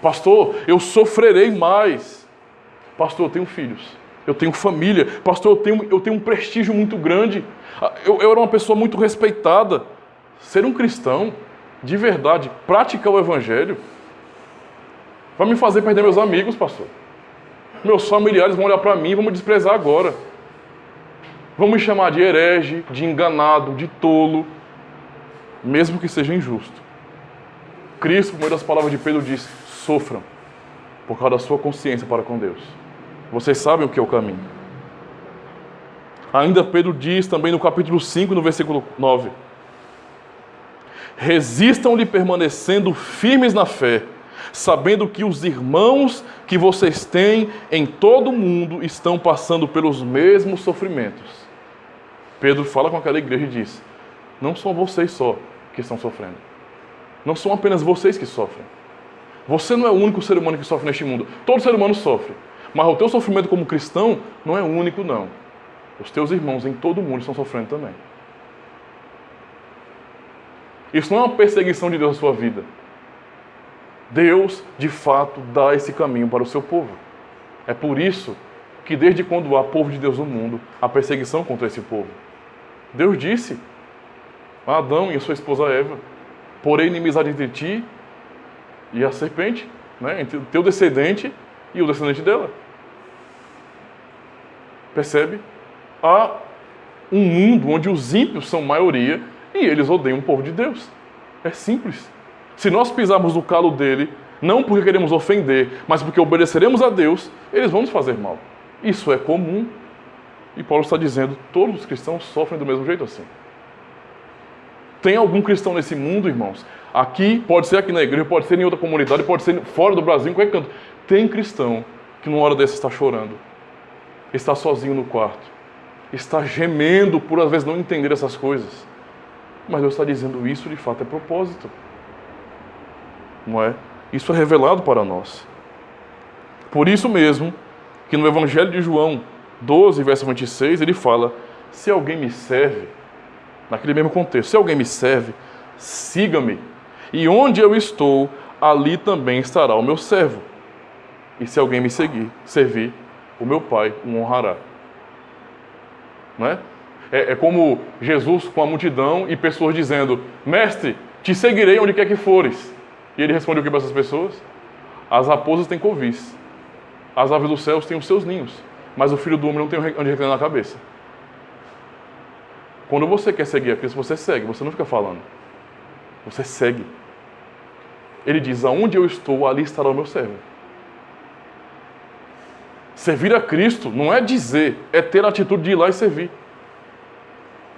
Pastor, eu sofrerei mais. Pastor, eu tenho filhos, eu tenho família. Pastor, eu tenho um prestígio muito grande. Eu era uma pessoa muito respeitada. Ser um cristão, de verdade, praticar o Evangelho, Vai me fazer perder meus amigos, pastor. Meus familiares vão olhar para mim e vão me desprezar agora. Vão me chamar de herege, de enganado, de tolo, mesmo que seja injusto. Cristo, por meio das palavras de Pedro, diz: sofram por causa da sua consciência para com Deus. Vocês sabem o que é o caminho. Ainda Pedro diz também no capítulo 5, no versículo 9: resistam-lhe permanecendo firmes na fé, sabendo que os irmãos que vocês têm em todo o mundo estão passando pelos mesmos sofrimentos. Pedro fala com aquela igreja e diz: não são vocês só que estão sofrendo. Não são apenas vocês que sofrem. Você não é o único ser humano que sofre neste mundo. Todo ser humano sofre. Mas o teu sofrimento como cristão não é único, não. Os teus irmãos em todo o mundo estão sofrendo também. Isso não é uma perseguição de Deus na sua vida. Deus, de fato, dá esse caminho para o seu povo. É por isso que desde quando há povo de Deus no mundo, há perseguição contra esse povo. Deus disse a Adão e a sua esposa Eva: porém inimizade entre ti e a serpente, né? Entre o teu descendente e o descendente dela. Percebe? Há um mundo onde os ímpios são maioria e eles odeiam o povo de Deus. É simples. Se nós pisarmos no calo dele, não porque queremos ofender, mas porque obedeceremos a Deus, eles vão nos fazer mal. Isso é comum. E Paulo está dizendo: todos os cristãos sofrem do mesmo jeito assim. Tem algum cristão nesse mundo, irmãos? Aqui, pode ser aqui na igreja, pode ser em outra comunidade, pode ser fora do Brasil, em qualquer canto. Tem cristão que numa hora dessa está chorando, está sozinho no quarto, está gemendo por às vezes não entender essas coisas. Mas Deus está dizendo: isso de fato é propósito. Não é? Isso é revelado para nós. Por isso mesmo que no Evangelho de João 12, verso 26, ele fala: se alguém me serve, naquele mesmo contexto, se alguém me serve, siga-me. E onde eu estou, ali também estará o meu servo. E se alguém me servir, o meu Pai o honrará. Não é? É como Jesus com a multidão e pessoas dizendo: mestre, te seguirei onde quer que fores. E ele respondeu o que para essas pessoas? As raposas têm covis, as aves dos céus têm os seus ninhos, mas o Filho do Homem não tem onde reclinar na cabeça. Quando você quer seguir a Cristo, você segue, você não fica falando. Você segue. Ele diz: aonde eu estou, ali estará o meu servo. Servir a Cristo não é dizer, é ter a atitude de ir lá e servir.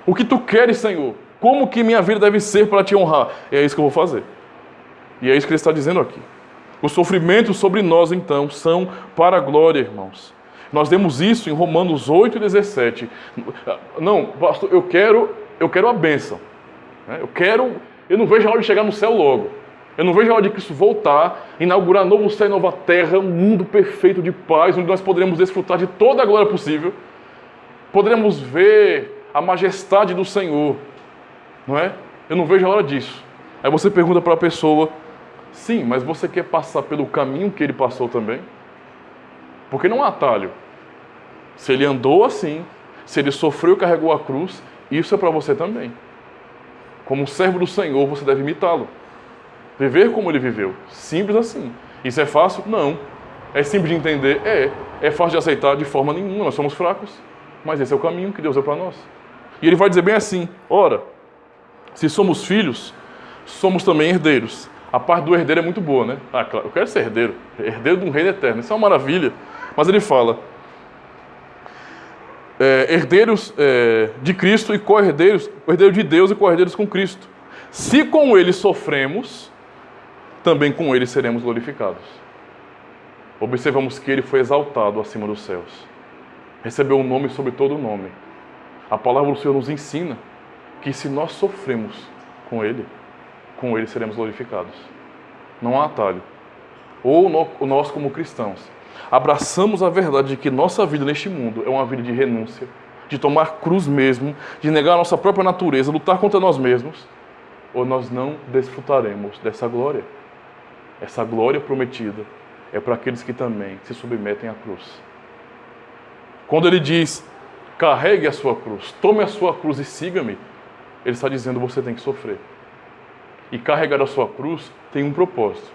O que tu queres, Senhor? Como que minha vida deve ser para te honrar? É isso que eu vou fazer. E é isso que ele está dizendo aqui. Os sofrimentos sobre nós, então, são para a glória, irmãos. Nós vemos isso em Romanos 8 e 17. Não, pastor, eu quero a bênção. Eu não vejo a hora de chegar no céu logo. Eu não vejo a hora de Cristo voltar, inaugurar novo céu e nova terra, um mundo perfeito de paz, onde nós poderemos desfrutar de toda a glória possível. Poderemos ver a majestade do Senhor. Não é? Eu não vejo a hora disso. Aí você pergunta para a pessoa: sim, mas você quer passar pelo caminho que ele passou também? Porque não há atalho. Se ele andou assim, se ele sofreu e carregou a cruz, isso é para você também. Como servo do Senhor, você deve imitá-lo. Viver como ele viveu. Simples assim. Isso é fácil? Não. É simples de entender? É fácil de aceitar? De forma nenhuma. Nós somos fracos. Mas esse é o caminho que Deus deu para nós. E ele vai dizer bem assim: ora, se somos filhos, somos também herdeiros. A parte do herdeiro é muito boa, né? Ah, claro, eu quero ser herdeiro. Herdeiro de um reino eterno. Isso é uma maravilha. Mas ele fala: herdeiros de Cristo e co-herdeiros, herdeiro de Deus e co-herdeiros com Cristo. Se com ele sofremos, também com ele seremos glorificados. Observamos que ele foi exaltado acima dos céus. Recebeu um nome sobre todo nome. A palavra do Senhor nos ensina que se nós sofremos com ele seremos glorificados. Não há atalho. Ou nós, como cristãos, abraçamos a verdade de que nossa vida neste mundo é uma vida de renúncia, de tomar cruz mesmo, de negar a nossa própria natureza, lutar contra nós mesmos, ou nós não desfrutaremos dessa glória. Essa glória prometida é para aqueles que também se submetem à cruz. Quando ele diz: carregue a sua cruz, tome a sua cruz e siga-me, ele está dizendo: você tem que sofrer. E carregar a sua cruz tem um propósito.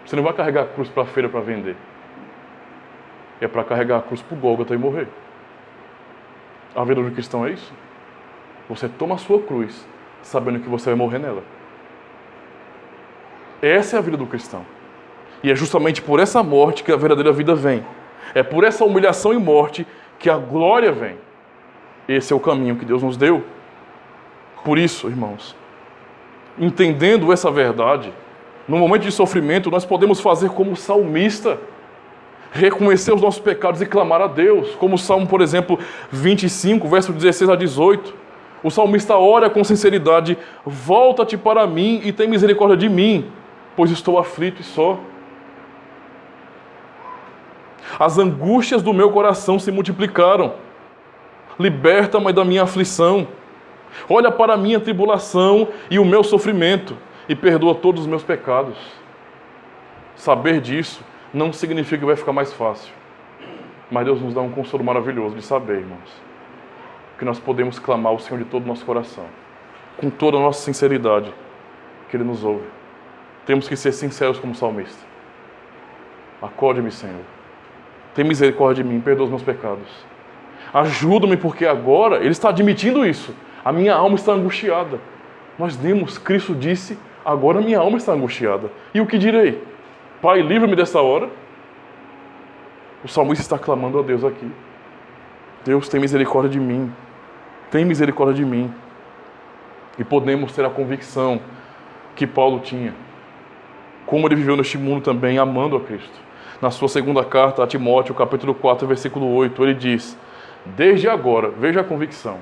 Você não vai carregar a cruz para a feira para vender. É para carregar a cruz para o Gólgota e morrer. A vida do cristão é isso. Você toma a sua cruz, sabendo que você vai morrer nela. Essa é a vida do cristão. E é justamente por essa morte que a verdadeira vida vem. É por essa humilhação e morte que a glória vem. Esse é o caminho que Deus nos deu. Por isso, irmãos, entendendo essa verdade, no momento de sofrimento, nós podemos fazer como o salmista, reconhecer os nossos pecados e clamar a Deus, como o Salmo, por exemplo, 25, verso 16 a 18. O salmista ora com sinceridade: volta-te para mim e tem misericórdia de mim, pois estou aflito e só. As angústias do meu coração se multiplicaram. Liberta-me da minha aflição. Olha para a minha tribulação e o meu sofrimento e perdoa todos os meus pecados. Saber disso não significa que vai ficar mais fácil. Mas Deus nos dá um consolo maravilhoso de saber, irmãos, que nós podemos clamar ao Senhor de todo o nosso coração, com toda a nossa sinceridade, que Ele nos ouve. Temos que ser sinceros como salmista. Acode-me, Senhor. Tem misericórdia de mim, perdoa os meus pecados. Ajuda-me, porque agora Ele está admitindo isso. A minha alma está angustiada. Nós lemos, Cristo disse: agora minha alma está angustiada. E o que direi? Pai, livra-me dessa hora. O salmista está clamando a Deus aqui. Deus, tem misericórdia de mim. Tem misericórdia de mim. E podemos ter a convicção que Paulo tinha. Como ele viveu neste mundo também, amando a Cristo. Na sua segunda carta a Timóteo, capítulo 4, versículo 8, ele diz: desde agora, veja a convicção,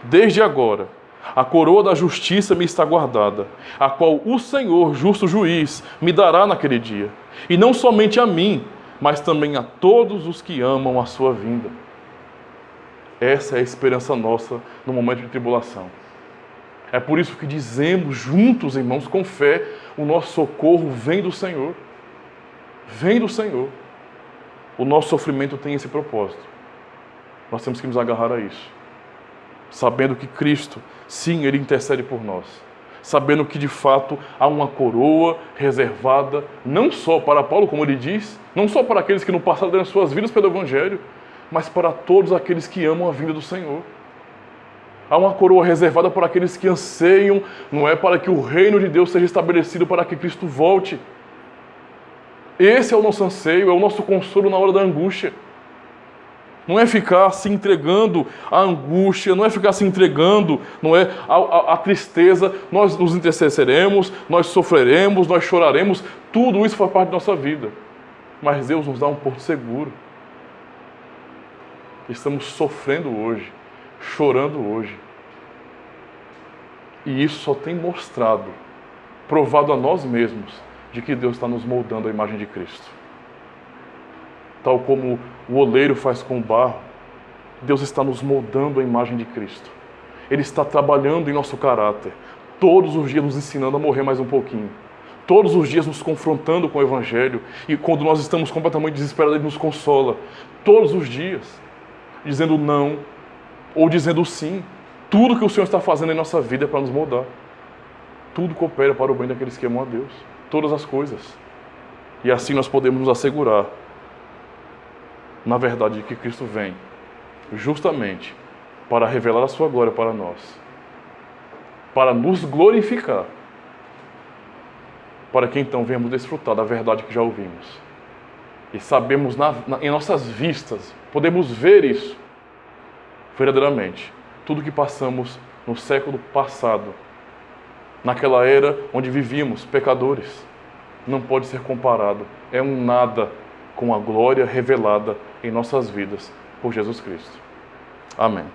desde agora, a coroa da justiça me está guardada, a qual o Senhor, justo juiz, me dará naquele dia. E não somente a mim, mas também a todos os que amam a sua vinda. Essa é a esperança nossa no momento de tribulação. É por isso que dizemos juntos, irmãos, com fé, o nosso socorro vem do Senhor. Vem do Senhor. O nosso sofrimento tem esse propósito. Nós temos que nos agarrar a isso. Sabendo que Cristo, sim, Ele intercede por nós. Sabendo que, de fato, há uma coroa reservada, não só para Paulo, como ele diz, não só para aqueles que no passado deram suas vidas pelo Evangelho, mas para todos aqueles que amam a vinda do Senhor. Há uma coroa reservada para aqueles que anseiam, não é para que o reino de Deus seja estabelecido, para que Cristo volte. Esse é o nosso anseio, é o nosso consolo na hora da angústia. Não é ficar se entregando à angústia, não é ficar se entregando, não é, à tristeza. Nós nos entristeceremos, nós sofreremos, nós choraremos, tudo isso faz parte da nossa vida. Mas Deus nos dá um porto seguro. Estamos sofrendo hoje, chorando hoje. E isso só tem mostrado, provado a nós mesmos, de que Deus está nos moldando a imagem de Cristo. Tal como o oleiro faz com o barro, Deus está nos moldando a imagem de Cristo. Ele está trabalhando em nosso caráter, todos os dias nos ensinando a morrer mais um pouquinho, todos os dias nos confrontando com o Evangelho, e quando nós estamos completamente desesperados, Ele nos consola, todos os dias, dizendo não, ou dizendo sim. Tudo que o Senhor está fazendo em nossa vida é para nos moldar. Tudo coopera para o bem daqueles que amam a Deus. Todas as coisas. E assim nós podemos nos assegurar, na verdade, de que Cristo vem justamente para revelar a sua glória para nós, para nos glorificar, para que então venhamos desfrutar da verdade que já ouvimos. E sabemos em nossas vistas, podemos ver isso verdadeiramente. Tudo que passamos no século passado, naquela era onde vivíamos pecadores, não pode ser comparado. É um nada com a glória revelada em nossas vidas por Jesus Cristo. Amém.